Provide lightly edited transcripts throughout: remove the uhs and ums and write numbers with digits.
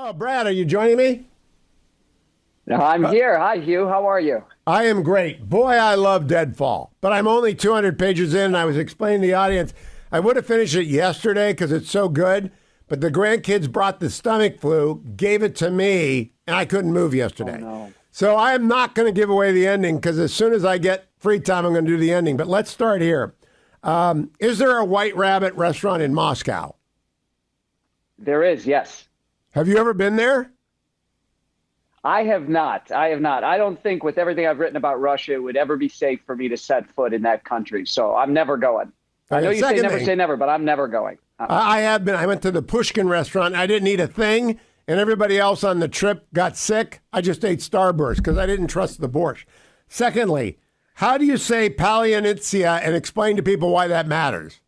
Oh, Brad, are you joining me? I'm here. Hi, Hugh. How are you? I am great. Boy, I love Deadfall, but I'm only 200 pages in, and I was explaining to the audience I would have finished it yesterday because it's so good, but the grandkids brought the stomach flu, gave it to me, and I couldn't move Oh, yesterday. no. So I am not going to give away the ending because as soon as I get free time, I'm going to do the ending. But let's start here. Is there a White Rabbit restaurant in Moscow? There is, yes. Have you ever been there? I have not. I have not. I don't think with everything I've written about Russia, it would ever be safe for me to set foot in that country. So I'm never going. I know you say never say never, but I'm never going. I have been. I went to the Pushkin restaurant. I didn't eat a thing, and everybody else on the trip got sick. I just ate Starburst because I didn't trust the borscht. Secondly, how do you say Palianitsia and explain to people why that matters?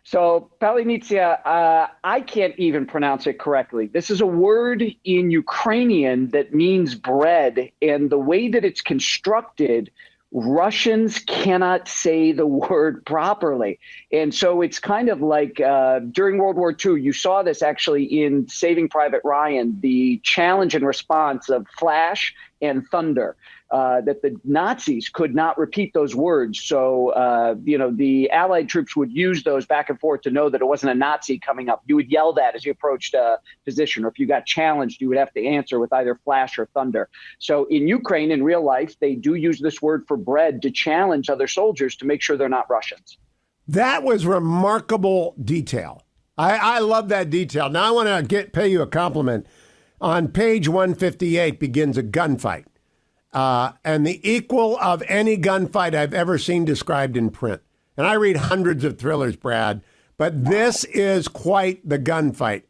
So Palinitsia, I can't even pronounce it correctly. This is a word in Ukrainian that means bread, and the way that it's constructed, Russians cannot say the word properly. And so it's kind of like during World War II, you saw this actually in Saving Private Ryan, the challenge and response of flash and thunder. That the Nazis could not repeat those words. So, the Allied troops would use those back and forth to know that it wasn't a Nazi coming up. You would yell that as you approached a position, or if you got challenged, you would have to answer with either flash or thunder. So in Ukraine, in real life, they do use this word for bread to challenge other soldiers to make sure they're not Russians. That was remarkable detail. I love that detail. Now I want to pay you a compliment. On page 158 begins a gunfight. And the equal of any gunfight I've ever seen described in print. And I read hundreds of thrillers, Brad, but this is quite the gunfight.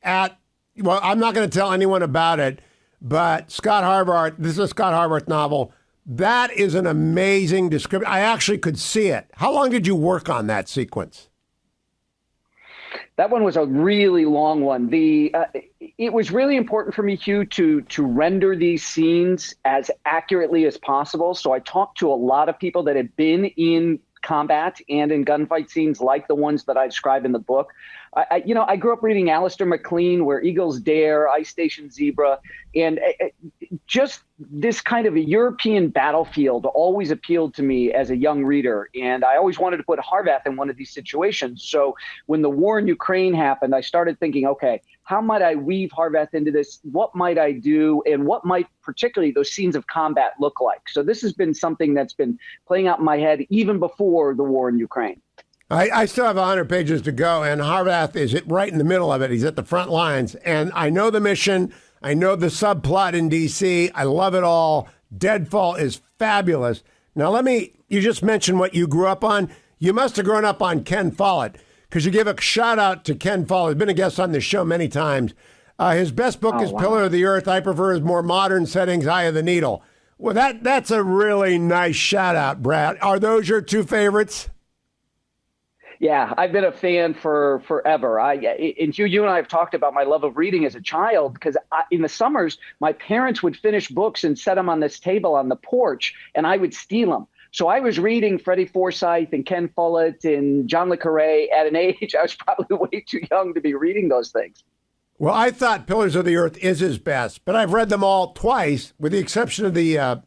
Well, I'm not going to tell anyone about it, but Scott Harvart, this is a Scott Harvart novel. That is an amazing description. I actually could see it. How long did you work on that sequence? That one was a really long one. It was really important for me, Hugh, to render these scenes as accurately as possible. So I talked to a lot of people that had been in combat and in gunfight scenes like the ones that I describe in the book. I grew up reading Alistair MacLean, Where Eagles Dare, Ice Station Zebra, and just this kind of a European battlefield always appealed to me as a young reader. And I always wanted to put Harvath in one of these situations. So when the war in Ukraine happened, I started thinking, okay, how might I weave Harvath into this? What might I do? And what might particularly those scenes of combat look like? So this has been something that's been playing out in my head even before the war in Ukraine. I still have 100 pages to go, and Harvath is right in the middle of it. He's at the front lines, and I know the mission. I know the subplot in D.C. I love it all. Deadfall is fabulous. Now, you just mentioned what you grew up on. You must have grown up on Ken Follett, because you give a shout out to Ken Follett. He's been a guest on this show many times. His best book is Pillar of the Earth. I prefer his more modern settings, Eye of the Needle. Well, that's a really nice shout out, Brad. Are those your two favorites? Yeah, I've been a fan for forever. And Hugh, you and I have talked about my love of reading as a child because in the summers, my parents would finish books and set them on this table on the porch, and I would steal them. So I was reading Freddie Forsyth and Ken Follett and John le Carré at an age I was probably way too young to be reading those things. Well, I thought Pillars of the Earth is his best, but I've read them all twice, with the exception of the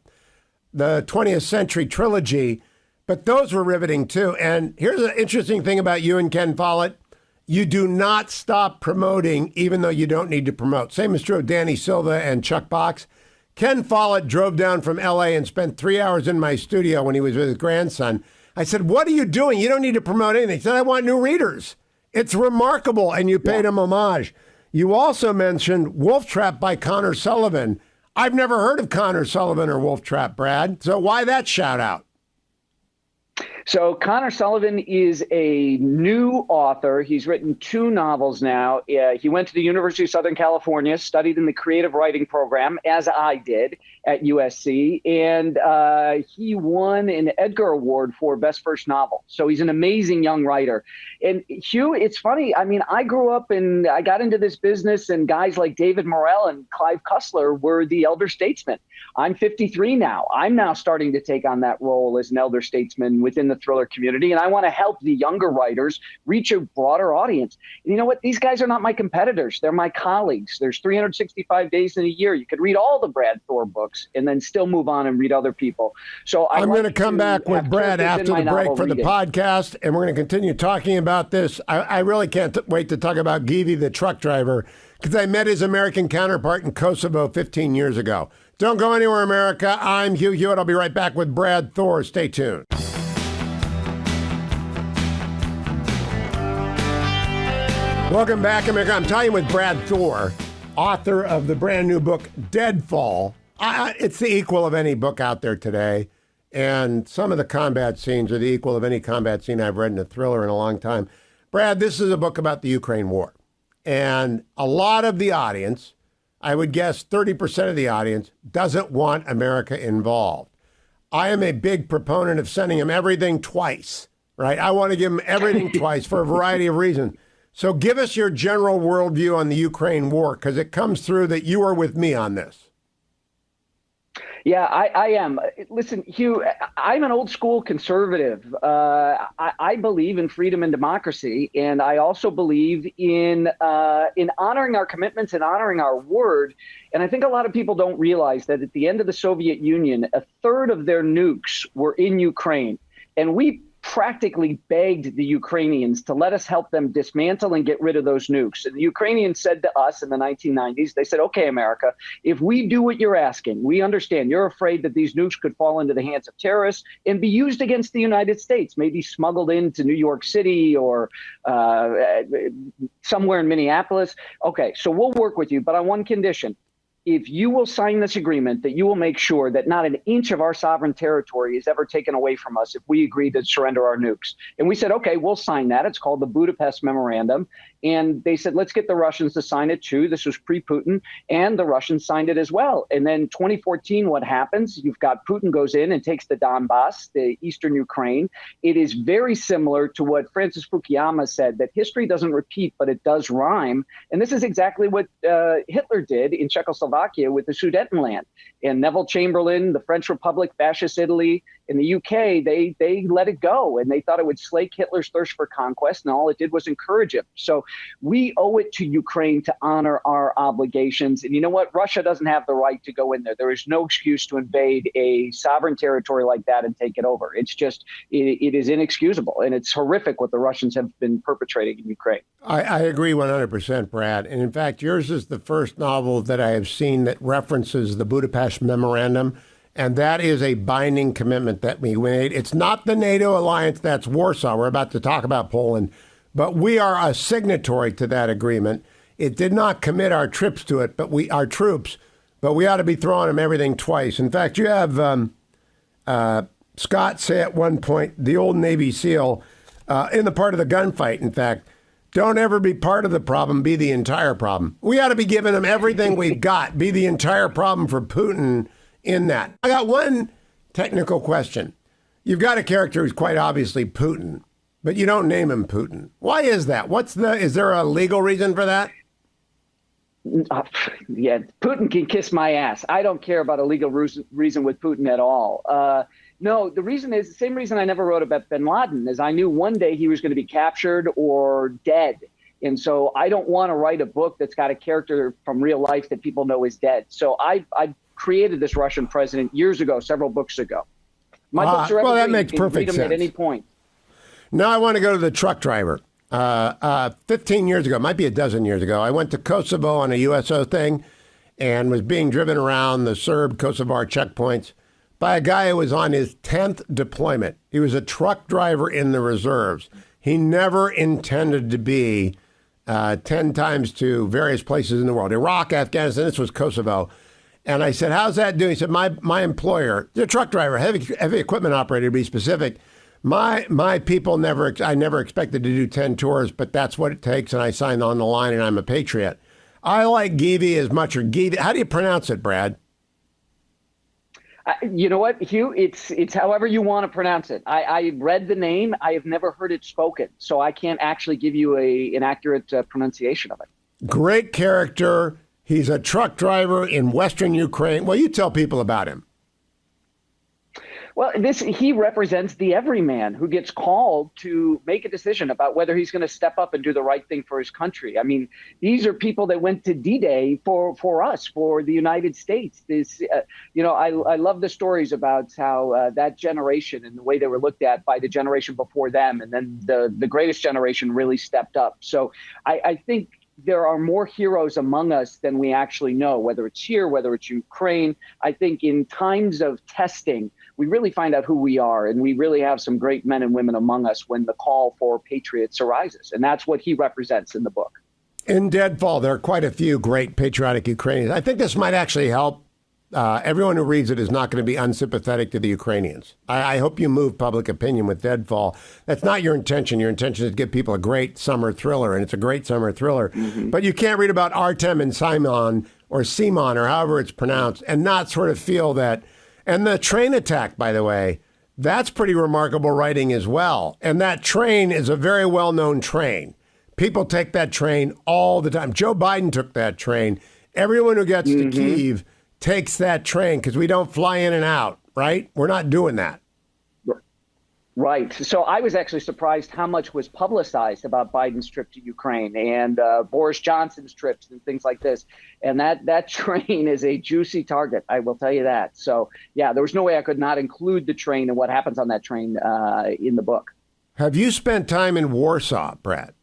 20th Century trilogy. But those were riveting, too. And here's an interesting thing about you and Ken Follett. You do not stop promoting, even though you don't need to promote. Same is true of Danny Silva and Chuck Box. Ken Follett drove down from L.A. and spent 3 hours in my studio when he was with his grandson. I said, what are you doing? You don't need to promote anything. He said, I want new readers. It's remarkable, and you paid him homage. You also mentioned Wolf Trap by Connor Sullivan. I've never heard of Connor Sullivan or Wolf Trap, Brad. So why that shout out? So Connor Sullivan is a new author. He's written 2 novels now. He went to the University of Southern California, studied in the creative writing program, as I did at USC, and he won an Edgar Award for Best First Novel. So he's an amazing young writer. And Hugh, it's funny. I mean, I grew up and I got into this business, and guys like David Morrell and Clive Cussler were the elder statesmen. I'm 53 now. I'm now starting to take on that role as an elder statesman within the thriller community, and I want to help the younger writers reach a broader audience. And you know what? These guys are not my competitors. They're my colleagues. There's 365 days in a year. You could read all the Brad Thor books and then still move on and read other people. So I'm going to come back with Brad after the break for the podcast, and we're going to continue talking about this. I really can't wait to talk about Givi, the truck driver, because I met his American counterpart in Kosovo 15 years ago. Don't go anywhere, America. I'm Hugh Hewitt. I'll be right back with Brad Thor. Stay tuned. Welcome back, America. I'm talking with Brad Thor, author of the brand new book, Deadfall. It's the equal of any book out there today. And some of the combat scenes are the equal of any combat scene I've read in a thriller in a long time. Brad, this is a book about the Ukraine war. And a lot of the audience, I would guess 30% of the audience, doesn't want America involved. I am a big proponent of sending them everything twice, right? I want to give them everything twice for a variety of reasons. So give us your general worldview on the Ukraine war, because it comes through that you are with me on this. Yeah, I am. Listen, Hugh, I'm an old school conservative. I believe in freedom and democracy, and I also believe in honoring our commitments and honoring our word. And I think a lot of people don't realize that at the end of the Soviet Union, a third of their nukes were in Ukraine, and we practically begged the Ukrainians to let us help them dismantle and get rid of those nukes. And the Ukrainians said to us in the 1990s, they said, okay, America, if we do what you're asking, we understand you're afraid that these nukes could fall into the hands of terrorists and be used against the United States, maybe smuggled into New York City or somewhere in Minneapolis. Okay, so we'll work with you, but on one condition. If you will sign this agreement, that you will make sure that not an inch of our sovereign territory is ever taken away from us if we agree to surrender our nukes. And we said, okay, we'll sign that. It's called the Budapest Memorandum. And they said, let's get the Russians to sign it too. This was pre-Putin, and the Russians signed it as well. And then 2014, what happens? You've got Putin goes in and takes the Donbass, the eastern Ukraine. It is very similar to what Francis Fukuyama said, that history doesn't repeat, but it does rhyme. And this is exactly what Hitler did in Czechoslovakia with the Sudetenland. And Neville Chamberlain, the French Republic, fascist Italy, in the UK, they let it go, and they thought it would slake Hitler's thirst for conquest, and all it did was encourage him. So we owe it to Ukraine to honor our obligations. And you know what? Russia doesn't have the right to go in there. There is no excuse to invade a sovereign territory like that and take it over. It's just, it is inexcusable, and it's horrific what the Russians have been perpetrating in Ukraine. I agree 100%, Brad. And in fact, yours is the first novel that I have seen that references the Budapest Memorandum. And that is a binding commitment that we made. It's not the NATO alliance, that's Warsaw. We're about to talk about Poland. But we are a signatory to that agreement. It did not commit our troops to it, but we ought to be throwing them everything twice. In fact, you have Scott say at one point, the old Navy SEAL, in the part of the gunfight, in fact, don't ever be part of the problem, be the entire problem. We ought to be giving them everything we've got, be the entire problem for Putin in that. I got one technical question. You've got a character who's quite obviously Putin, but you don't name him Putin. Why is that? Is there a legal reason for that? Yeah, Putin can kiss my ass. I don't care about a legal reason with Putin at all. No, the reason is the same reason I never wrote about bin Laden, is I knew one day he was going to be captured or dead. And so I don't want to write a book that's got a character from real life that people know is dead. So I created this Russian president years ago, several books ago. My books are well, that evergreen. makes You can perfect read them sense. at any point. Now I want to go to the truck driver. 15 years ago, might be a dozen years ago, I went to Kosovo on a USO thing and was being driven around the Serb-Kosovar checkpoints by a guy who was on his 10th deployment. He was a truck driver in the reserves. He never intended to be 10 times to various places in the world, Iraq, Afghanistan, this was Kosovo. And I said, how's that doing? He said, my employer, the truck driver, heavy equipment operator to be specific, my people I never expected to do 10 tours, but that's what it takes. And I signed on the line and I'm a patriot. I like Givi as much, or Givi. How do you pronounce it, Brad? You know what, Hugh? It's however you want to pronounce it. I read the name. I have never heard it spoken, so I can't actually give you an accurate pronunciation of it. Great character. He's a truck driver in Western Ukraine. Well, you tell people about him. Well, he represents the everyman who gets called to make a decision about whether he's going to step up and do the right thing for his country. I mean, these are people that went to D-Day for us, for the United States. I love the stories about how that generation and the way they were looked at by the generation before them, and then the greatest generation really stepped up. So I think there are more heroes among us than we actually know, whether it's here, whether it's Ukraine. I think in times of testing, we really find out who we are, and we really have some great men and women among us when the call for patriots arises. And that's what he represents in the book. In Deadfall, there are quite a few great patriotic Ukrainians. I think this might actually help. Everyone who reads it is not going to be unsympathetic to the Ukrainians. I hope you move public opinion with Deadfall. That's not your intention. Your intention is to give people a great summer thriller, and it's a great summer thriller. Mm-hmm. But you can't read about Artem and Simon or however it's pronounced, and not sort of feel that. And the train attack, by the way, that's pretty remarkable writing as well. And that train is a very well-known train. People take that train all the time. Joe Biden took that train. Everyone who gets to Kyiv takes that train because we don't fly in and out, right? We're not doing that. Right. So I was actually surprised how much was publicized about Biden's trip to Ukraine and Boris Johnson's trips and things like this. And that train is a juicy target, I will tell you that. So, yeah, there was no way I could not include the train and what happens on that train in the book. Have you spent time in Warsaw, Brad?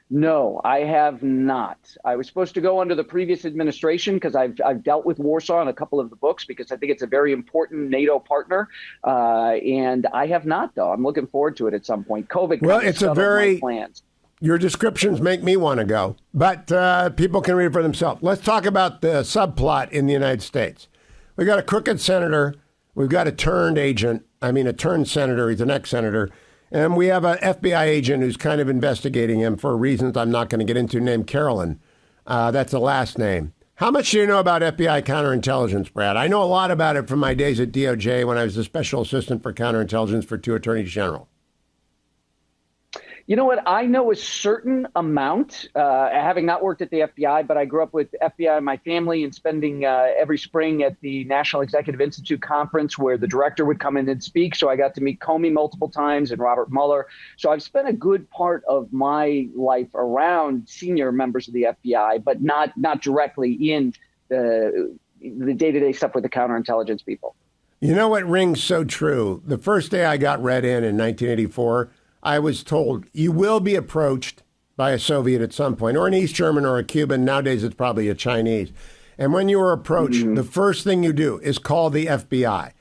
No, I have not. I was supposed to go under the previous administration because I've dealt with Warsaw in a couple of the books because I think it's a very important NATO partner. And I have not, though. I'm looking forward to it at some point. COVID. Well, it's a very plans. Your descriptions make me want to go, but people can read it for themselves. Let's talk about the subplot in the United States. We've got a crooked senator. We've got a turned senator. He's an ex-senator. And we have an FBI agent who's kind of investigating him for reasons I'm not going to get into, named Carolyn. That's the last name. How much do you know about FBI counterintelligence, Brad? I know a lot about it from my days at DOJ when I was the special assistant for counterintelligence for 2 attorneys general. You know what? I know a certain amount, having not worked at the FBI, but I grew up with FBI in my family and spending every spring at the National Executive Institute conference where the director would come in and speak. So I got to meet Comey multiple times and Robert Mueller. So I've spent a good part of my life around senior members of the FBI, but not directly in the day-to-day stuff with the counterintelligence people. You know what rings so true? The first day I got read in 1984, I was told you will be approached by a Soviet at some point, or an East German or a Cuban. Nowadays, it's probably a Chinese. And when you are approached, the first thing you do is call the FBI.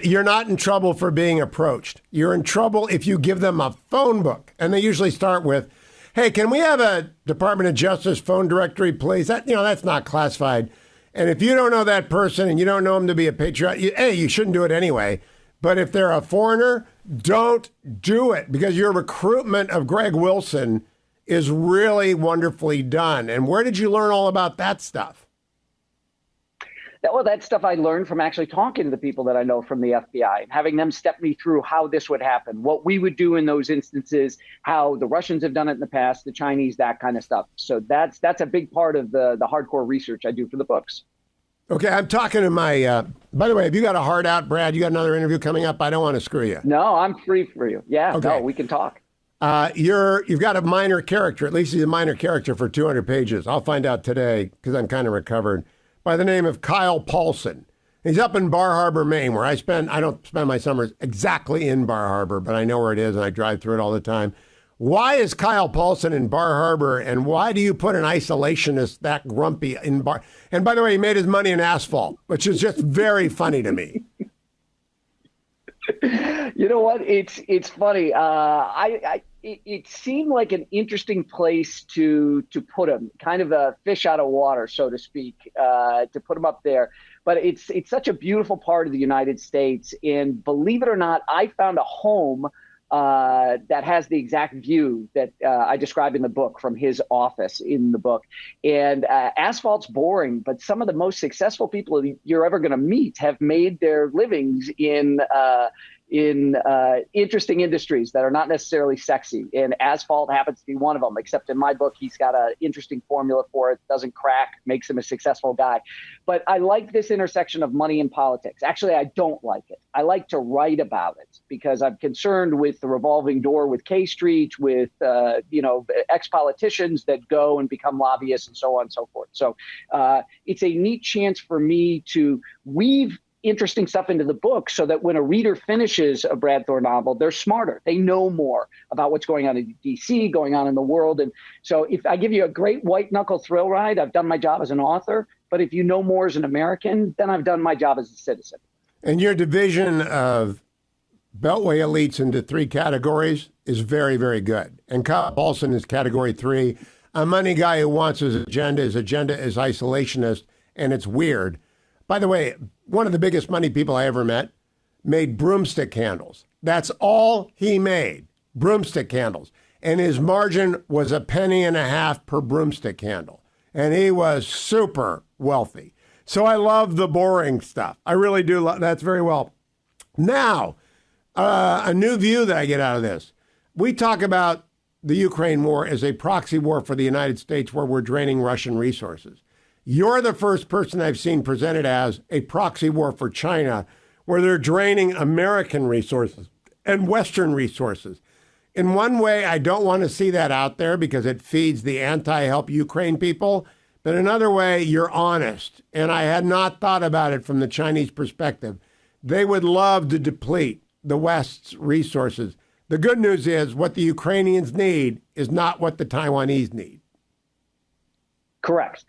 You're not in trouble for being approached. You're in trouble if you give them a phone book. And they usually start with, hey, can we have a Department of Justice phone directory, please? That's not classified. And if you don't know that person and you don't know them to be a patriot, you shouldn't do it anyway. But if they're a foreigner, don't do it because your recruitment of Greg Wilson is really wonderfully done. And where did you learn all about that stuff? Well, that stuff I learned from actually talking to the people that I know from the FBI and having them step me through how this would happen, what we would do in those instances, how the Russians have done it in the past, the Chinese, that kind of stuff. So that's a big part of the hardcore research I do for the books. Okay, I'm talking to my, by the way, have you got a heart out, Brad? You got another interview coming up? I don't want to screw you. No, I'm free for you. Yeah, okay. No, we can talk. You've got a minor character, at least he's a minor character for 200 pages. I'll find out today because I'm kind of recovered, by the name of Kyle Paulson. He's up in Bar Harbor, Maine, where I don't spend my summers exactly in Bar Harbor, but I know where it is and I drive through it all the time. Why is Kyle Paulson in Bar Harbor, and why do you put an isolationist that grumpy in Bar? And by the way, he made his money in asphalt, which is just very funny to me. You know what? It's funny. It seemed like an interesting place to put him, kind of a fish out of water, so to speak, to put him up there. But it's such a beautiful part of the United States, and believe it or not, I found a home that has the exact view that I describe in the book from his office in the book. And asphalt's boring, but some of the most successful people you're ever going to meet have made their livings in in interesting industries that are not necessarily sexy. And asphalt happens to be one of them, except in my book, he's got an interesting formula for it. Doesn't crack, makes him a successful guy. But I like this intersection of money and politics. Actually, I don't like it. I like to write about it because I'm concerned with the revolving door with K Street, with, ex-politicians that go and become lobbyists and so on and so forth. So it's a neat chance for me to weave interesting stuff into the book so that when a reader finishes a Brad Thor novel, they're smarter. They know more about what's going on in DC, going on in the world. And so if I give you a great white knuckle thrill ride, I've done my job as an author. But if you know more as an American, then I've done my job as a citizen. And your division of Beltway elites into three categories is very, very good. And Kyle Paulson is category 3. A money guy who wants his agenda is isolationist, and it's weird. By the way, one of the biggest money people I ever met made broomstick candles. That's all he made, broomstick candles. And his margin was $0.015 per broomstick candle. And he was super wealthy. So I love the boring stuff. I really do. That's very well. Now, a new view that I get out of this. We talk about the Ukraine war as a proxy war for the United States where we're draining Russian resources. You're the first person I've seen presented as a proxy war for China where they're draining American resources and Western resources. In one way, I don't want to see that out there because it feeds the anti-help Ukraine people. But another way, you're honest. And I had not thought about it from the Chinese perspective. They would love to deplete the West's resources. The good news is what the Ukrainians need is not what the Taiwanese need. Correct.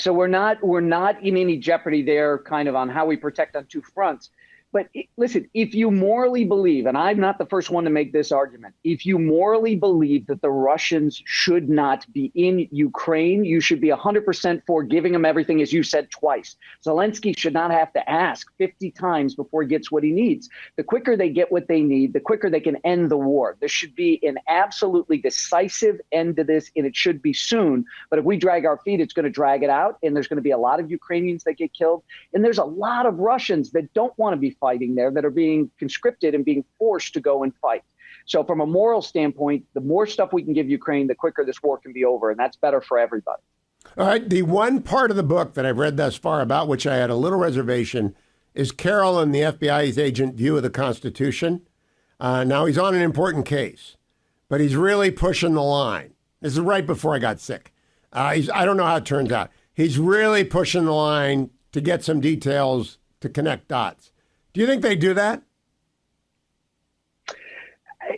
So we're not in any jeopardy there, kind of on how we protect on two fronts. But listen, if you morally believe, and I'm not the first one to make this argument, if you morally believe that the Russians should not be in Ukraine, you should be 100% for giving them everything, as you said twice. Zelensky should not have to ask 50 times before he gets what he needs. The quicker they get what they need, the quicker they can end the war. There should be an absolutely decisive end to this, and it should be soon. But if we drag our feet, it's going to drag it out, and there's going to be a lot of Ukrainians that get killed. And there's a lot of Russians that don't want to be fighting there, that are being conscripted and being forced to go and fight. So from a moral standpoint, the more stuff we can give Ukraine, the quicker this war can be over. And that's better for everybody. All right. The one part of the book that I've read thus far about which I had a little reservation is Carroll and the FBI's agent view of the Constitution. Now, he's on an important case, but he's really pushing the line. This is right before I got sick. I don't know how it turns out. He's really pushing the line to get some details to connect dots. Do you think they do that?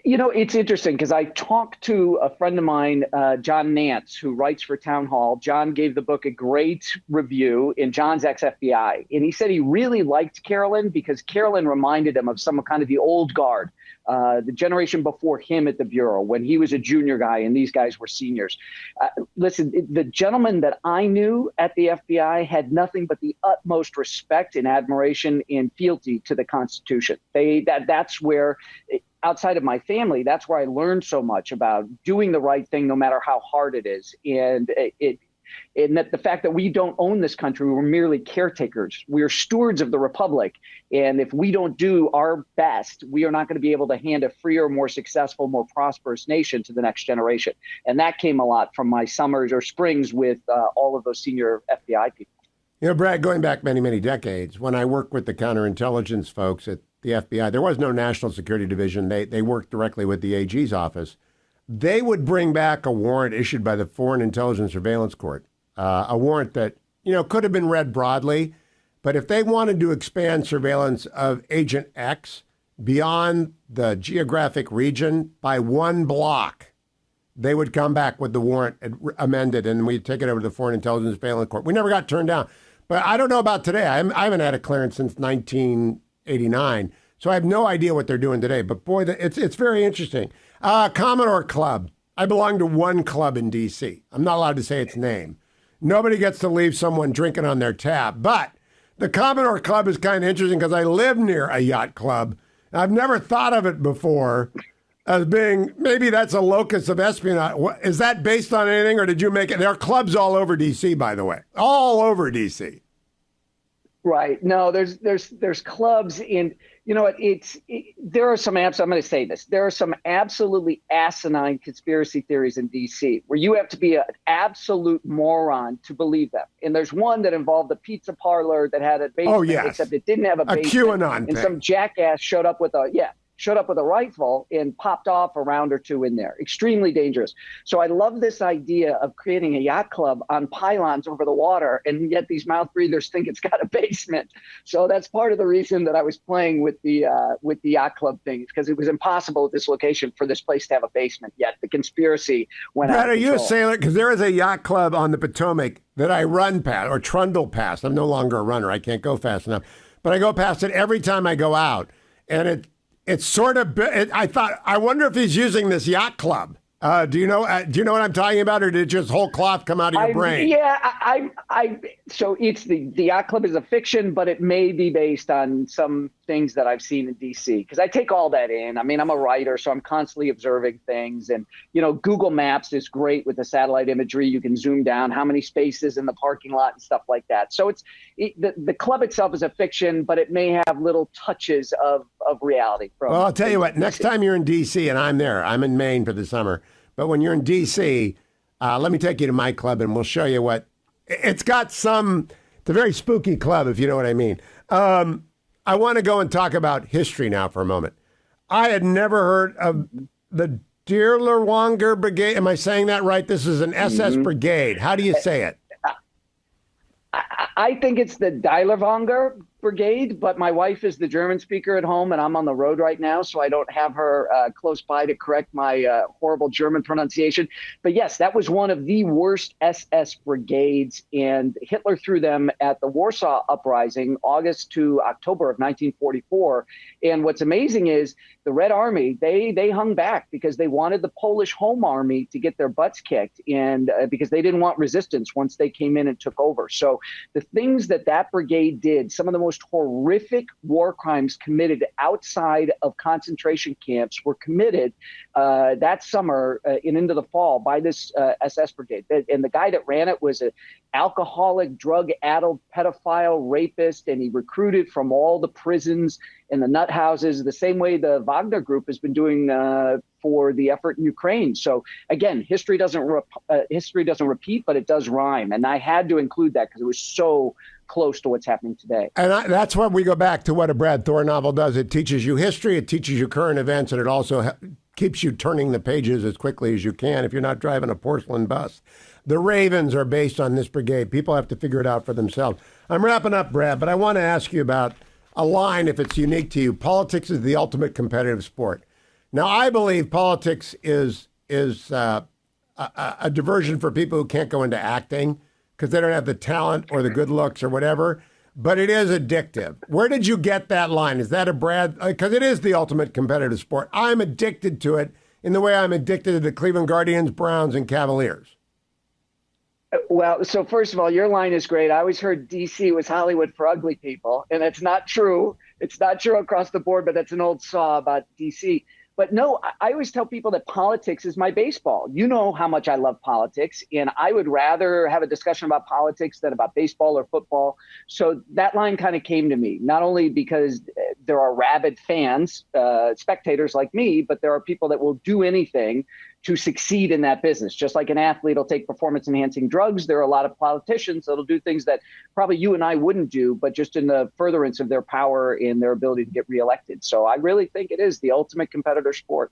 You know, it's interesting because I talked to a friend of mine, John Nance, who writes for Town Hall. John gave the book a great review, and John's ex-FBI. And he said he really liked Carolyn because Carolyn reminded him of some kind of the old guard, the generation before him at the Bureau, when he was a junior guy and these guys were seniors. Listen, the gentleman that I knew at the FBI had nothing but the utmost respect and admiration and fealty to the Constitution. That's where... outside of my family, that's where I learned so much about doing the right thing, no matter how hard it is. And that the fact that we don't own this country, we're merely caretakers. We're stewards of the republic. And if we don't do our best, we are not going to be able to hand a freer, more successful, more prosperous nation to the next generation. And that came a lot from my summers or springs with all of those senior FBI people. You know, Brad, going back many, many decades, when I worked with the counterintelligence folks at the FBI, there was no National Security Division. They worked directly with the AG's office. They would bring back a warrant issued by the Foreign Intelligence Surveillance Court, a warrant that, could have been read broadly. But if they wanted to expand surveillance of Agent X beyond the geographic region by one block, they would come back with the warrant amended, and we'd take it over to the Foreign Intelligence Surveillance Court. We never got turned down. But I don't know about today. I haven't had a clearance since 1989, so I have no idea what they're doing today. But boy, it's very interesting. Commodore Club. I belong to one club in D.C. I'm not allowed to say its name. Nobody gets to leave someone drinking on their tab. But the Commodore Club is kind of interesting because I live near a yacht club. I've never thought of it before as being, maybe that's a locus of espionage. Is that based on anything, or did you make it? There are clubs all over D.C., by the way. All over D.C. Right. No, there's clubs in, you know what, there are some I'm going to say this. There are some absolutely asinine conspiracy theories in DC where you have to be an absolute moron to believe them. And there's one that involved a pizza parlor that had a Oh, basement, yes. except it didn't have a A basement. QAnon And thing. some jackass showed up with a rifle and popped off a round or two in there. Extremely dangerous. So I love this idea of creating a yacht club on pylons over the water, and yet these mouth breathers think it's got a basement. So that's part of the reason that I was playing with the yacht club thing, because it was impossible at this location for this place to have a basement. Yet the conspiracy went Brad, out of are you a control. sailor? Because there is a yacht club on the Potomac that I run past, or trundle past. I'm no longer a runner. I can't go fast enough. But I go past it every time I go out. And it's sort of, I thought, I wonder if he's using this yacht club. Do you know what I'm talking about, or did just whole cloth come out of your brain? Yeah, so it's the yacht club is a fiction, but it may be based on some things that I've seen in DC, because I take all that in. I mean, I'm a writer, so I'm constantly observing things, and Google Maps is great with the satellite imagery. You can zoom down how many spaces in the parking lot and stuff like that. So the club itself is a fiction, but it may have little touches of reality. Well, I'll tell you what. Next time you're in DC, and I'm there, I'm in Maine for the summer. But when you're in D.C., let me take you to my club, and we'll show you what it's got. It's a very spooky club, if you know what I mean. I want to go and talk about history now for a moment. I had never heard of the Deerlerwanger Brigade. Am I saying that right? This is an SS brigade. How do you say it? I think it's the Deerlerwanger Brigade, but my wife is the German speaker at home, and I'm on the road right now, so I don't have her close by to correct my horrible German pronunciation. But yes, that was one of the worst SS brigades, and Hitler threw them at the Warsaw Uprising, August to October of 1944. And what's amazing is the Red Army, they hung back because they wanted the Polish Home Army to get their butts kicked, and because they didn't want resistance once they came in and took over. So the things that brigade did, some of the most horrific war crimes committed outside of concentration camps, were committed that summer and into the fall by this SS brigade. And the guy that ran it was an alcoholic, drug-addled pedophile rapist, and he recruited from all the prisons and the nut houses, the same way the Wagner Group has been doing for the effort in Ukraine. So again, history doesn't repeat, but it does rhyme. And I had to include that because it was so close to what's happening today. And that's when we go back to what a Brad Thor novel does. It teaches you history, it teaches you current events, and it also keeps you turning the pages as quickly as you can if you're not driving a porcelain bus. The Ravens are based on this brigade. People have to figure it out for themselves. I'm wrapping up, Brad, but I want to ask you about a line, if it's unique to you. Politics is the ultimate competitive sport. Now, I believe politics is a diversion for people who can't go into acting because they don't have the talent or the good looks or whatever, but it is addictive. Where did you get that line? Is that a Brad? Because it is the ultimate competitive sport. I'm addicted to it in the way I'm addicted to the Cleveland Guardians, Browns, and Cavaliers. Well, so first of all, your line is great. I always heard DC was Hollywood for ugly people, and it's not true. It's not true across the board, but that's an old saw about DC. But no, I always tell people that politics is my baseball. You know how much I love politics, and I would rather have a discussion about politics than about baseball or football. So that line kind of came to me, not only because there are rabid fans, spectators like me, but there are people that will do anything to succeed in that business. Just like an athlete will take performance-enhancing drugs, there are a lot of politicians that'll do things that probably you and I wouldn't do, but just in the furtherance of their power and their ability to get reelected. So I really think it is the ultimate competitor sport.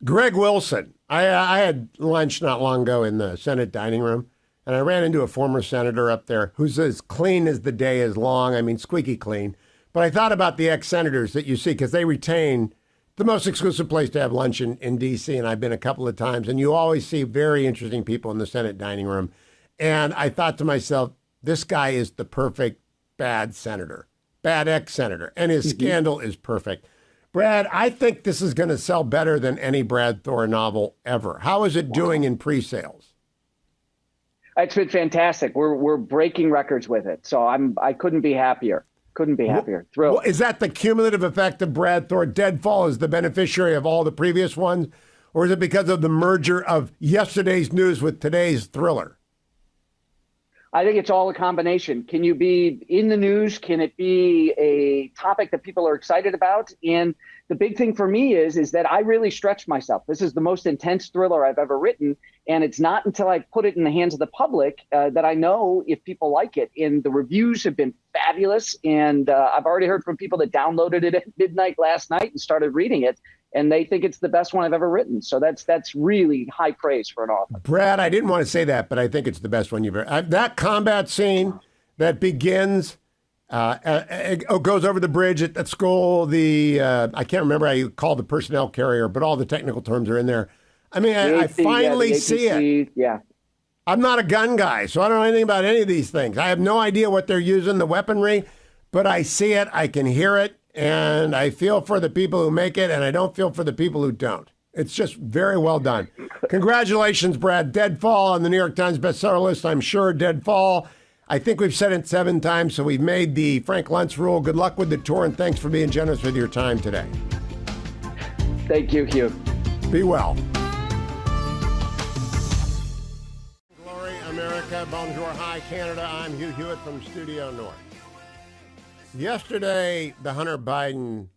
Greg Wilson. I had lunch not long ago in the Senate dining room, and I ran into a former senator up there who's as clean as the day is long. I mean, squeaky clean. But I thought about the ex-senators that you see, because they retain the most exclusive place to have lunch in D.C., and I've been a couple of times, and you always see very interesting people in the Senate dining room. And I thought to myself, this guy is the perfect bad senator, bad ex-senator, and his scandal is perfect. Brad, I think this is going to sell better than any Brad Thor novel ever. How is it doing in pre-sales? It's been fantastic. We're breaking records with it, so I couldn't be happier. Couldn't be happier. Thrilled. Well, is that the cumulative effect of Brad Thor? Deadfall is the beneficiary of all the previous ones? Or is it because of the merger of yesterday's news with today's thriller? I think it's all a combination. Can you be in the news? Can it be a topic that people are excited about? And the big thing for me is that I really stretched myself. This is the most intense thriller I've ever written. And it's not until I put it in the hands of the public that I know if people like it. And the reviews have been fabulous. And I've already heard from people that downloaded it at midnight last night and started reading it. And they think it's the best one I've ever written. So that's really high praise for an author. Brad, I didn't want to say that, but I think it's the best one you've ever. That combat scene that begins, goes over the bridge at school. I can't remember how you call the personnel carrier, but all the technical terms are in there. I mean, I finally see it. Yeah. I'm not a gun guy, so I don't know anything about any of these things. I have no idea what they're using, the weaponry, but I see it, I can hear it. And I feel for the people who make it, and I don't feel for the people who don't. It's just very well done. Congratulations, Brad. Deadfall on the New York Times bestseller list, I'm sure. Deadfall. I think we've said it 7 times, so we've made the Frank Luntz rule. Good luck with the tour, and thanks for being generous with your time today. Thank you, Hugh. Be well. Glory, America. Bonjour, hi, Canada. I'm Hugh Hewitt from Studio North. Yesterday, the Hunter Biden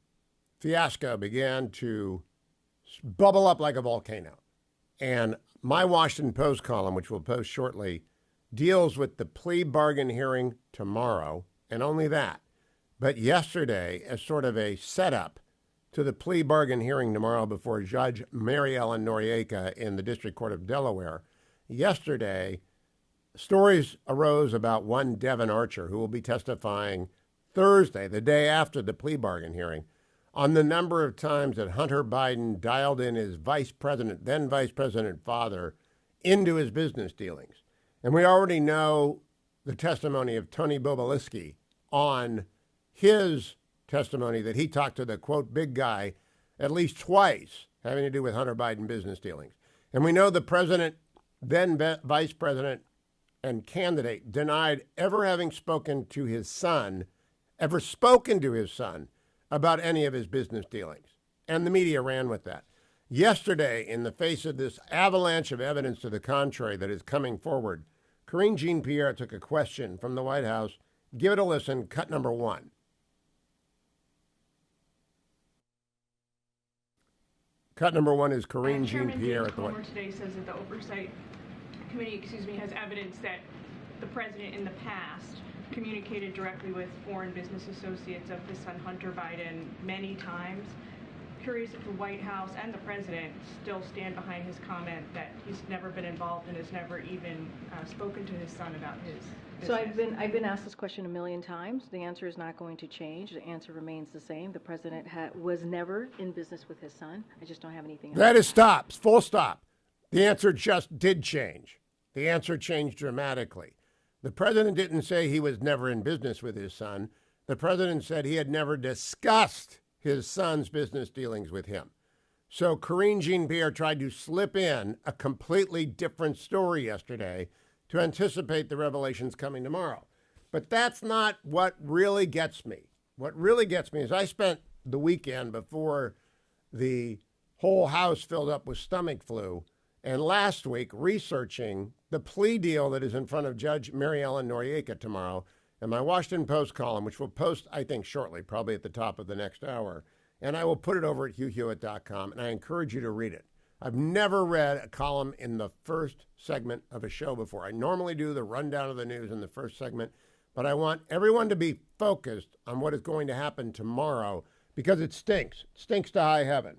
fiasco began to bubble up like a volcano. And my Washington Post column, which we'll post shortly, deals with the plea bargain hearing tomorrow, and only that. But yesterday, as sort of a setup to the plea bargain hearing tomorrow before Judge Mary Ellen Noriega in the District Court of Delaware, yesterday, stories arose about one Devin Archer, who will be testifying Thursday, the day after the plea bargain hearing, on the number of times that Hunter Biden dialed in his then Vice President father, into his business dealings. And we already know the testimony of Tony Bobulinski on his testimony that he talked to the, quote, big guy at least twice having to do with Hunter Biden business dealings. And we know the president, then vice president and candidate, denied ever having spoken to his son about any of his business dealings. And the media ran with that. Yesterday, in the face of this avalanche of evidence to the contrary that is coming forward, Karine Jean-Pierre took a question from the White House. Give it a listen, cut number 1. Cut number 1 is Karine Jean-Pierre at the White House. Today says that the Oversight Committee, has evidence that the president in the past communicated directly with foreign business associates of his son Hunter Biden many times. Curious if the White House and the president still stand behind his comment that he's never been involved and has never even spoken to his son about his business. So I've been asked this question a million times. The answer is not going to change. The answer remains the same. The president was never in business with his son. I just don't have anything else. That is stops. Full stop. The answer just did change. The answer changed dramatically. The president didn't say he was never in business with his son. The president said he had never discussed his son's business dealings with him. So Karine Jean-Pierre tried to slip in a completely different story yesterday to anticipate the revelations coming tomorrow. But that's not what really gets me. What really gets me is I spent the weekend before the whole house filled up with stomach flu and last week researching the plea deal that is in front of Judge Mary Ellen Noriega tomorrow, and my Washington Post column, which we'll post, I think, shortly, probably at the top of the next hour. And I will put it over at hughhewitt.com, and I encourage you to read it. I've never read a column in the first segment of a show before. I normally do the rundown of the news in the first segment, but I want everyone to be focused on what is going to happen tomorrow because it stinks. It stinks to high heaven.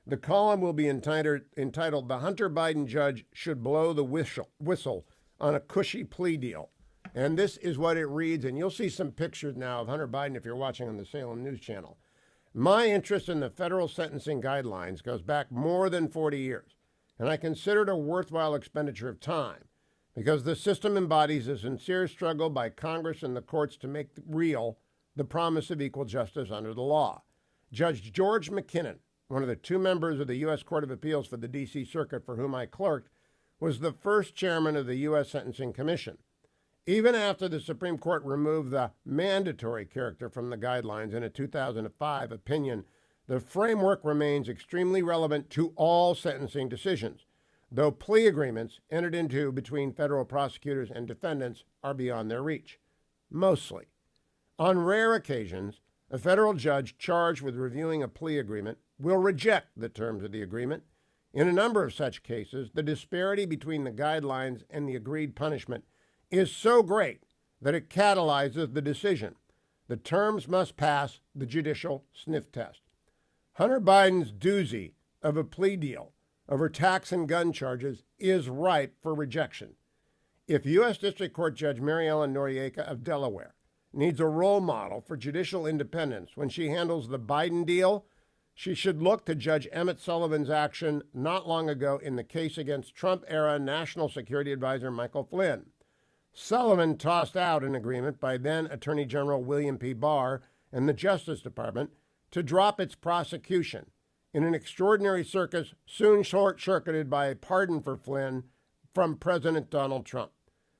The column will be entitled The Hunter Biden Judge Should Blow the Whistle on a Cushy Plea Deal. And this is what it reads, and you'll see some pictures now of Hunter Biden if you're watching on the Salem News Channel. My interest in the federal sentencing guidelines goes back more than 40 years, and I consider it a worthwhile expenditure of time because the system embodies a sincere struggle by Congress and the courts to make real the promise of equal justice under the law. Judge George McKinnon, one of the 2 members of the U.S. Court of Appeals for the D.C. Circuit for whom I clerked, was the first chairman of the U.S. Sentencing Commission. Even after the Supreme Court removed the mandatory character from the guidelines in a 2005 opinion, the framework remains extremely relevant to all sentencing decisions. though plea agreements entered into between federal prosecutors and defendants are beyond their reach. Mostly. On rare occasions, a federal judge charged with reviewing a plea agreement will reject the terms of the agreement. In a number of such cases, the disparity between the guidelines and the agreed punishment is so great that it catalyzes the decision. The terms must pass the judicial sniff test. Hunter Biden's doozy of a plea deal over tax and gun charges is ripe for rejection. If U.S. District Court Judge Mary Ellen Noriega of Delaware needs a role model for judicial independence when she handles the Biden deal, she should look to Judge Emmett Sullivan's action not long ago in the case against Trump-era National Security Advisor Michael Flynn. Sullivan tossed out an agreement by then Attorney General William P. Barr and the Justice Department to drop its prosecution in an extraordinary circus soon short-circuited by a pardon for Flynn from President Donald Trump.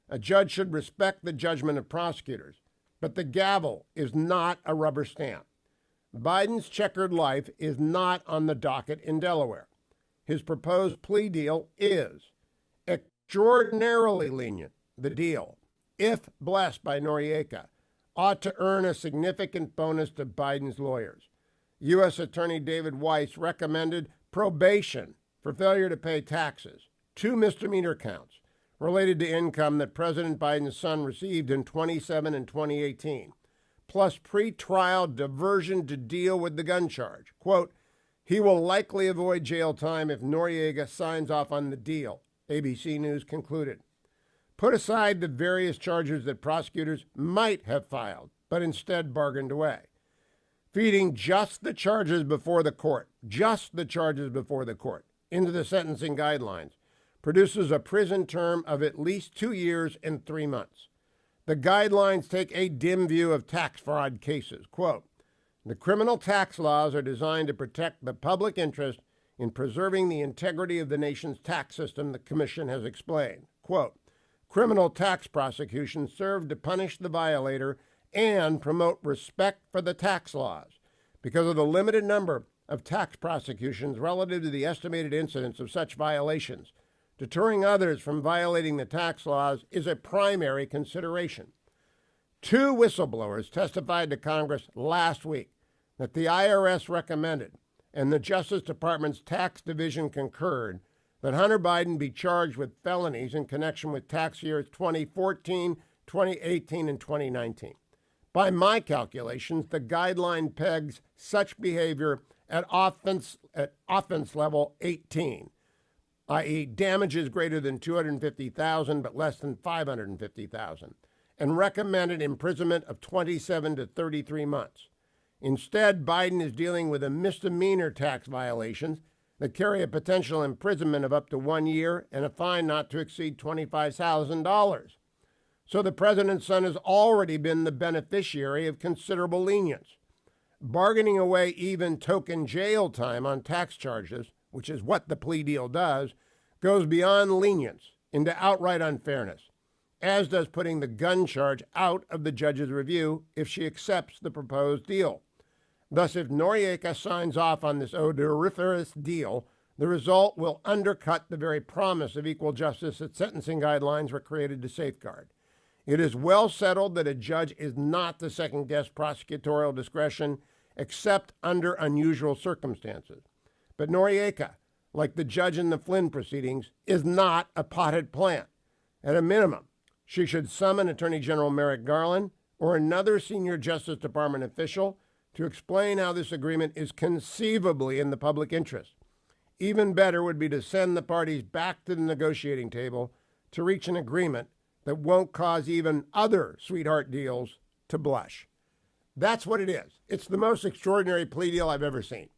A judge should respect the judgment of prosecutors, but the gavel is not a rubber stamp. Biden's checkered life is not on the docket in Delaware. His proposed plea deal is extraordinarily lenient. The deal, if blessed by Noriega, ought to earn a significant bonus to Biden's lawyers. U.S. Attorney David Weiss recommended probation for failure to pay taxes, 2 misdemeanor counts related to income that President Biden's son received in 2017 and 2018, plus pre-trial diversion to deal with the gun charge. Quote, he will likely avoid jail time if Noriega signs off on the deal, ABC News concluded. Put aside the various charges that prosecutors might have filed, but instead bargained away. Feeding just the charges before the court, into the sentencing guidelines, produces a prison term of at least 2 years and 3 months. The guidelines take a dim view of tax fraud cases. Quote, the criminal tax laws are designed to protect the public interest in preserving the integrity of the nation's tax system, the commission has explained. Quote, criminal tax prosecutions serve to punish the violator and promote respect for the tax laws. Because of the limited number of tax prosecutions relative to the estimated incidence of such violations, deterring others from violating the tax laws is a primary consideration. 2 whistleblowers testified to Congress last week that the IRS recommended, and the Justice Department's tax division concurred, that Hunter Biden be charged with felonies in connection with tax years 2014, 2018, and 2019. By my calculations, the guideline pegs such behavior at offense level 18, i.e. damages greater than $250,000 but less than $550,000, and recommended imprisonment of 27 to 33 months. Instead, Biden is dealing with a misdemeanor tax violations that carry a potential imprisonment of up to 1 year and a fine not to exceed $25,000. So the president's son has already been the beneficiary of considerable lenience. Bargaining away even token jail time on tax charges, which is what the plea deal does, goes beyond lenience into outright unfairness, as does putting the gun charge out of the judge's review if she accepts the proposed deal. Thus, if Noriega signs off on this odoriferous deal, the result will undercut the very promise of equal justice that sentencing guidelines were created to safeguard. It is well settled that a judge is not to second-guess prosecutorial discretion except under unusual circumstances. But Noriega, like the judge in the Flynn proceedings, is not a potted plant. At a minimum, she should summon Attorney General Merrick Garland or another senior Justice Department official to explain how this agreement is conceivably in the public interest. Even better would be to send the parties back to the negotiating table to reach an agreement that won't cause even other sweetheart deals to blush. That's what it is. It's the most extraordinary plea deal I've ever seen.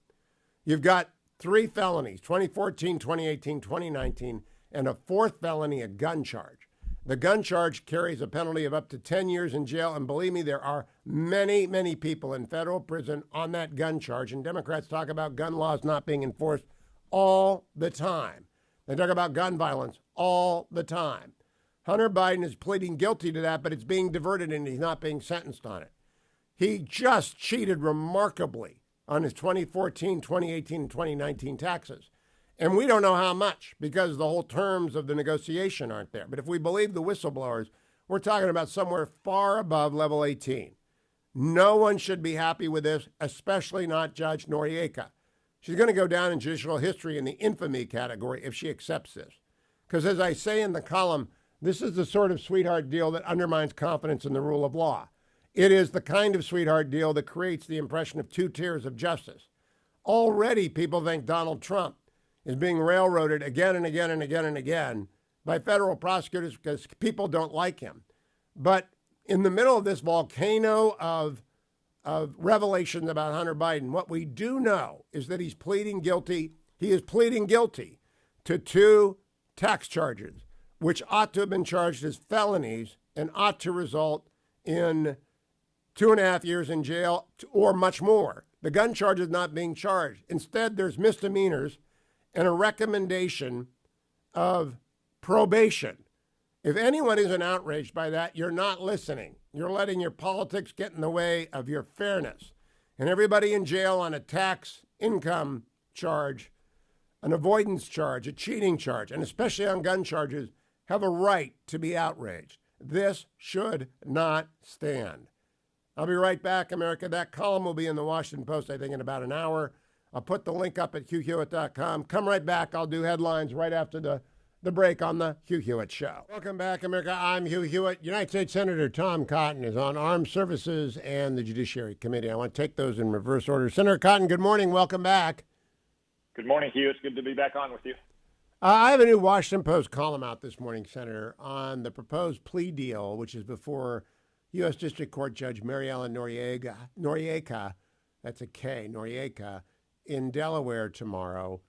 You've got 3 felonies, 2014, 2018, 2019, and a 4th felony, a gun charge. The gun charge carries a penalty of up to 10 years in jail, and believe me, there are many, many people in federal prison on that gun charge, and Democrats talk about gun laws not being enforced all the time. They talk about gun violence all the time. Hunter Biden is pleading guilty to that, but it's being diverted and he's not being sentenced on it. He just cheated remarkably on his 2014, 2018, and 2019 taxes. And we don't know how much because the whole terms of the negotiation aren't there. But if we believe the whistleblowers, we're talking about somewhere far above level 18. No one should be happy with this, especially not Judge Noriega. She's going to go down in judicial history in the infamy category if she accepts this. Because as I say in the column, this is the sort of sweetheart deal that undermines confidence in the rule of law. It is the kind of sweetheart deal that creates the impression of two tiers of justice. Already people think Donald Trump is being railroaded again and again and again and again by federal prosecutors because people don't like him. But in the middle of this volcano of revelations about Hunter Biden, what we do know is that he's pleading guilty. He is pleading guilty to 2 tax charges, which ought to have been charged as felonies and ought to result in 2.5 years in jail or much more. The gun charge is not being charged. Instead, there's misdemeanors and a recommendation of probation. If anyone isn't outraged by that, you're not listening. You're letting your politics get in the way of your fairness. And everybody in jail on a tax income charge, an avoidance charge, a cheating charge, and especially on gun charges, have a right to be outraged. This should not stand. I'll be right back, America. That column will be in the Washington Post, I think, in about an hour. I'll put the link up at hughhewitt.com. Come right back. I'll do headlines right after the break on the Hugh Hewitt Show. Welcome back, America. I'm Hugh Hewitt. United States Senator Tom Cotton is on Armed Services and the Judiciary Committee. I want to take those in reverse order. Senator Cotton, good morning. Welcome back. Good morning, Hugh. It's good to be back on with you. I have a new Washington Post column out this morning, Senator, on the proposed plea deal, which is before U.S. District Court Judge Mary Ellen Noriega, that's a K, Noriega, in Delaware tomorrow.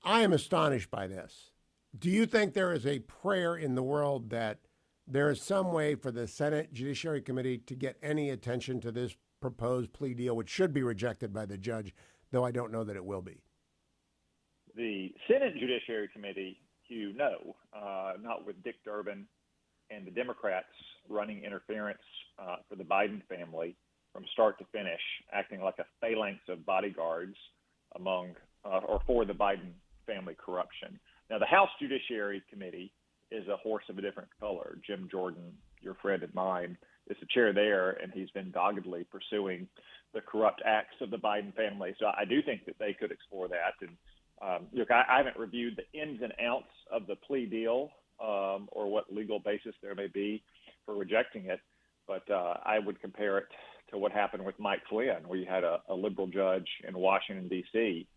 I am astonished by this. Do you think there is a prayer in the world that there is some way for the Senate Judiciary Committee to get any attention to this proposed plea deal, which should be rejected by the judge, though I don't know that it will be? The Senate Judiciary Committee, Hugh, no, not with Dick Durbin and the Democrats running interference for the Biden family from start to finish, acting like a phalanx of bodyguards among or for the Biden family corruption. Now, the House Judiciary Committee is a horse of a different color. Jim Jordan, your friend and mine, is the chair there, and he's been doggedly pursuing the corrupt acts of the Biden family. So I do think that they could explore that. And look, I haven't reviewed the ins and outs of the plea deal or what legal basis there may be for rejecting it, but I would compare it to what happened with Mike Flynn, where you had a liberal judge in Washington, D.C.,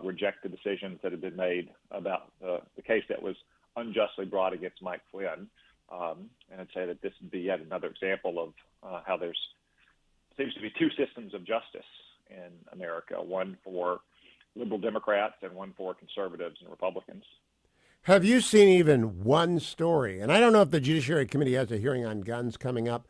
reject the decisions that had been made about the case that was unjustly brought against Mike Flynn. And I'd say that this would be yet another example of how there seems to be 2 systems of justice in America, one for liberal Democrats and one for conservatives and Republicans. Have you seen even one story? And I don't know if the Judiciary Committee has a hearing on guns coming up,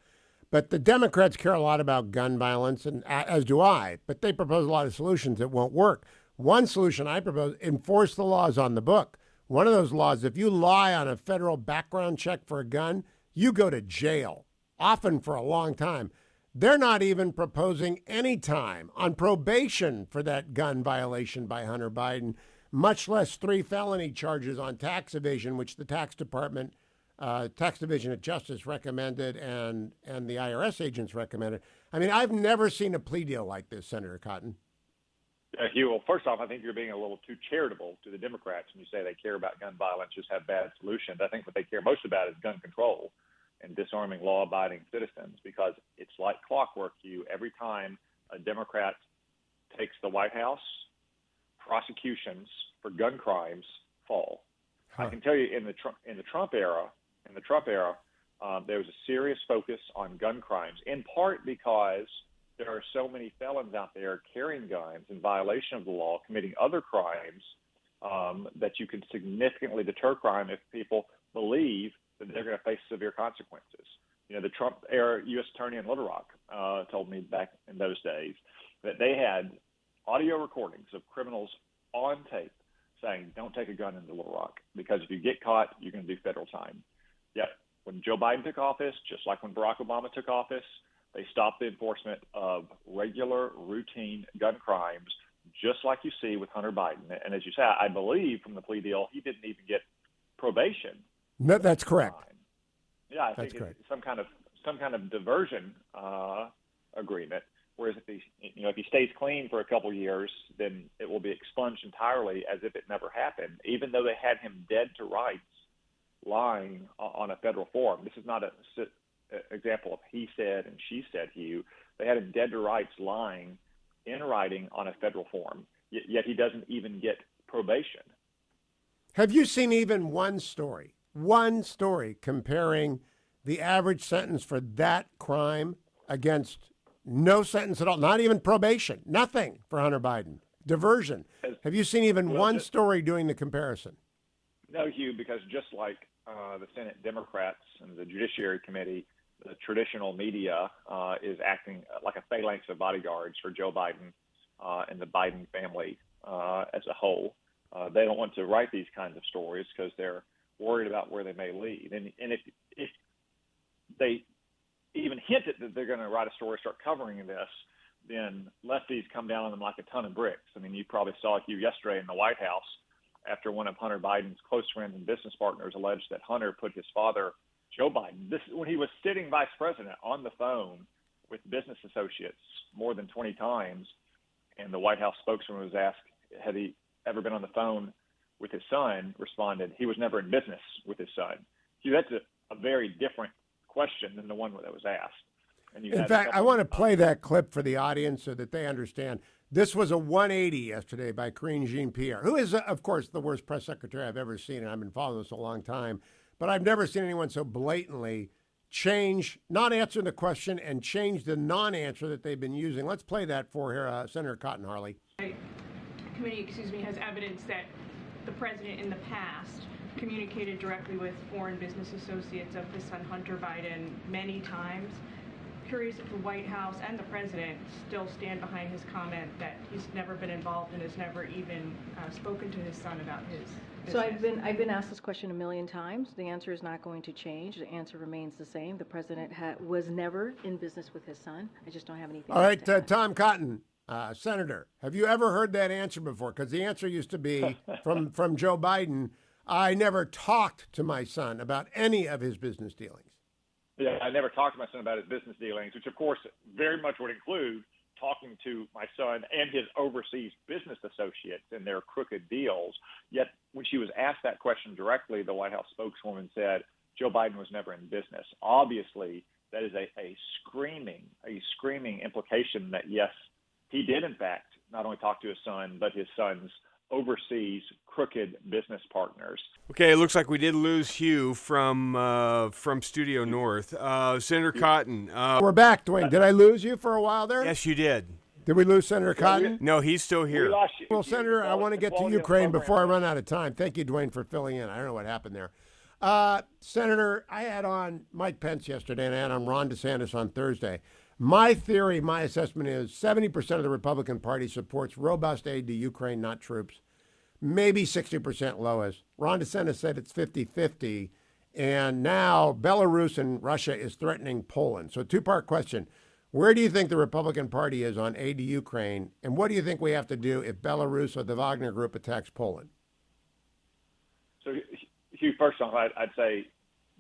but the Democrats care a lot about gun violence, and as do I, but they propose a lot of solutions that won't work. One solution I propose, enforce the laws on the book. One of those laws, if you lie on a federal background check for a gun, you go to jail, often for a long time. They're not even proposing any time on probation for that gun violation by Hunter Biden, much less 3 felony charges on tax evasion, which the tax department, tax division of justice recommended and the IRS agents recommended. I mean, I've never seen a plea deal like this, Senator Cotton. Hugh, well, first off, I think you're being a little too charitable to the Democrats when you say they care about gun violence, just have bad solutions. I think what they care most about is gun control and disarming law-abiding citizens, because it's like clockwork, Hugh. Every time a Democrat takes the White House, prosecutions for gun crimes fall. I can tell you in the Trump era, there was a serious focus on gun crimes, in part because there are so many felons out there carrying guns in violation of the law, committing other crimes, that you can significantly deter crime if people believe that they're going to face severe consequences. You know, the Trump-era U.S. Attorney in Little Rock told me back in those days that they had audio recordings of criminals on tape saying, don't take a gun into Little Rock, because if you get caught, you're going to do federal time. Yet when Joe Biden took office, just like when Barack Obama took office, they stopped the enforcement of regular, routine gun crimes just like you see with Hunter Biden. And as you say, I believe from the plea deal, he didn't even get probation. No, that's correct. Yeah, I That's think correct. it's some kind of diversion agreement. Whereas if he stays clean for a couple years, then it will be expunged entirely as if it never happened, even though they had him dead to rights lying on a federal form. This is not an example of he said and she said, Hugh. They had him dead to rights lying in writing on a federal form, yet he doesn't even get probation. Have you seen even one story comparing the average sentence for that crime against no sentence at all, not even probation, nothing for Hunter Biden, diversion? Have you seen even one story doing the comparison? No, Hugh, because just like the Senate Democrats and the Judiciary Committee, the traditional media is acting like a phalanx of bodyguards for Joe Biden and the Biden family as a whole. They don't want to write these kinds of stories because they're worried about where they may lead. And if they even hinted that they're going to write a story, start covering this, then lefties come down on them like a ton of bricks. I mean, you probably saw Hugh yesterday in the White House after one of Hunter Biden's close friends and business partners alleged that Hunter put his father, Joe Biden, when he was sitting vice president, on the phone with business associates more than 20 times, and the White House spokesman was asked, had he ever been on the phone with his son, responded, he was never in business with his son. Hugh, that's a very different question than the one that was asked. And in fact, I want to play that clip for the audience so that they understand. This was a 180 yesterday by Karine Jean-Pierre, who is, of course, the worst press secretary I've ever seen, and I've been following this a long time. But I've never seen anyone so blatantly change, not answer the question, and change the non-answer that they've been using. Let's play that for here, Senator Cotton Harley. The committee, has evidence that the president in the past communicated directly with foreign business associates of his son Hunter Biden many times. Curious if the White House and the president still stand behind his comment that he's never been involved and has never even spoken to his son about his business. So I've been asked this question a million times. The answer is not going to change. The answer remains the same. The president was never in business with his son. I just don't have anything. All right, to add. Tom Cotton, Senator, have you ever heard that answer before? Because the answer used to be from Joe Biden, I never talked to my son about any of his business dealings. Yeah, I never talked to my son about his business dealings, which of course very much would include talking to my son and his overseas business associates and their crooked deals. Yet when she was asked that question directly, the White House spokeswoman said Joe Biden was never in business. Obviously, that is a screaming implication that, yes, he did in fact not only talk to his son, but his son's overseas crooked business partners. Okay, it looks like we did lose Hugh from Studio North. Senator Cotton. We're back, Dwayne. Did I lose you for a while there? Yes, you did. Did we lose Senator Cotton? No, he's still here. We lost you. Well, Senator, I want to get to Ukraine before I run out of time. Thank you, Dwayne, for filling in. I don't know what happened there. Senator, I had on Mike Pence yesterday, and I had on Ron DeSantis on Thursday. My theory, my assessment is 70% of the Republican Party supports robust aid to Ukraine, not troops. Maybe 60% lowest. Ron DeSantis said it's 50-50. And now Belarus and Russia is threatening Poland. So two-part question. Where do you think the Republican Party is on aid to Ukraine? And what do you think we have to do if Belarus or the Wagner Group attacks Poland? So, Hugh, first off, I'd say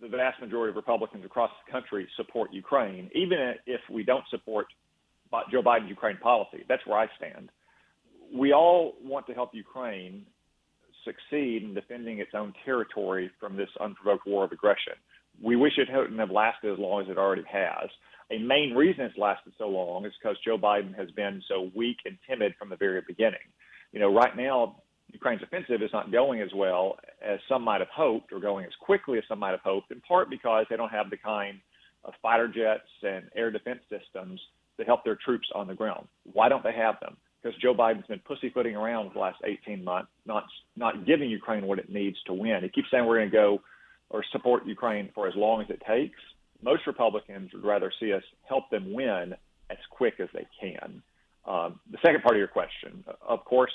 the vast majority of Republicans across the country support Ukraine, even if we don't support Joe Biden's Ukraine policy. That's where I stand. We all want to help Ukraine succeed in defending its own territory from this unprovoked war of aggression. We wish it hadn't have lasted as long as it already has. A main reason it's lasted so long is because Joe Biden has been so weak and timid from the very beginning. You know, right now, Ukraine's offensive is not going as well as some might have hoped, or going as quickly as some might have hoped, in part because they don't have the kind of fighter jets and air defense systems to help their troops on the ground. Why don't they have them? Because Joe Biden's been pussyfooting around for the last 18 months, not giving Ukraine what it needs to win. He keeps saying we're going to go or support Ukraine for as long as it takes. Most Republicans would rather see us help them win as quick as they can. The second part of your question, of course,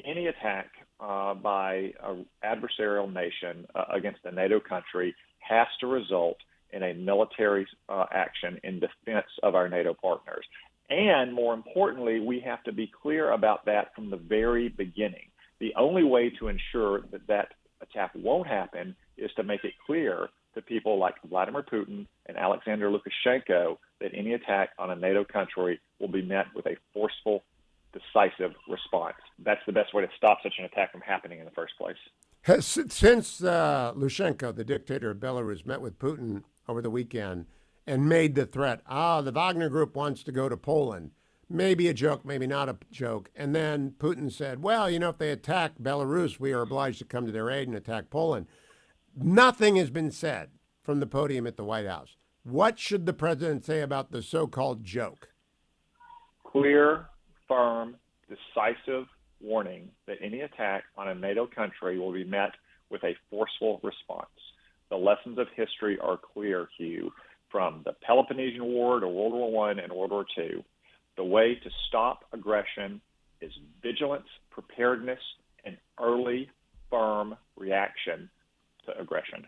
any attack by an adversarial nation against a NATO country has to result in a military action in defense of our NATO partners. And more importantly, we have to be clear about that from the very beginning. The only way to ensure that that attack won't happen is to make it clear to people like Vladimir Putin and Alexander Lukashenko that any attack on a NATO country will be met with a forceful, decisive response. That's the best way to stop such an attack from happening in the first place. Since Lukashenko, the dictator of Belarus, met with Putin over the weekend and made the threat, the Wagner Group wants to go to Poland. Maybe a joke, maybe not a joke. And then Putin said, well, if they attack Belarus, we are obliged to come to their aid and attack Poland. Nothing has been said from the podium at the White House. What should the president say about the so-called joke? Clear, firm, decisive warning that any attack on a NATO country will be met with a forceful response. The lessons of history are clear, Hugh, from the Peloponnesian War to World War I and World War II. The way to stop aggression is vigilance, preparedness, and early, firm reaction to aggression.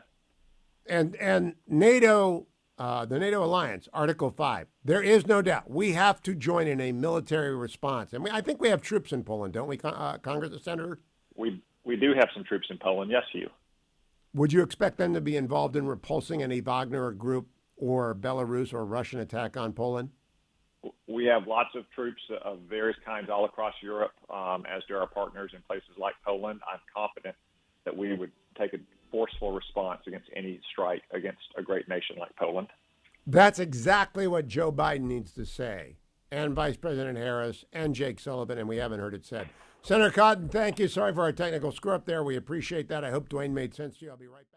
And NATO, the NATO alliance, Article 5, there is no doubt we have to join in a military response. And I think we have troops in Poland, don't we, Congress Senator? We do have some troops in Poland, yes, Hugh. Would you expect them to be involved in repulsing any Wagner group or Belarus or Russian attack on Poland? We have lots of troops of various kinds all across Europe, as do our partners in places like Poland. I'm confident that we would take a forceful response against any strike against a great nation like Poland. That's exactly what Joe Biden needs to say, and Vice President Harris and Jake Sullivan, and we haven't heard it said. Senator Cotton, thank you. Sorry for our technical screw-up there. We appreciate that. I hope Dwayne made sense to you. I'll be right back.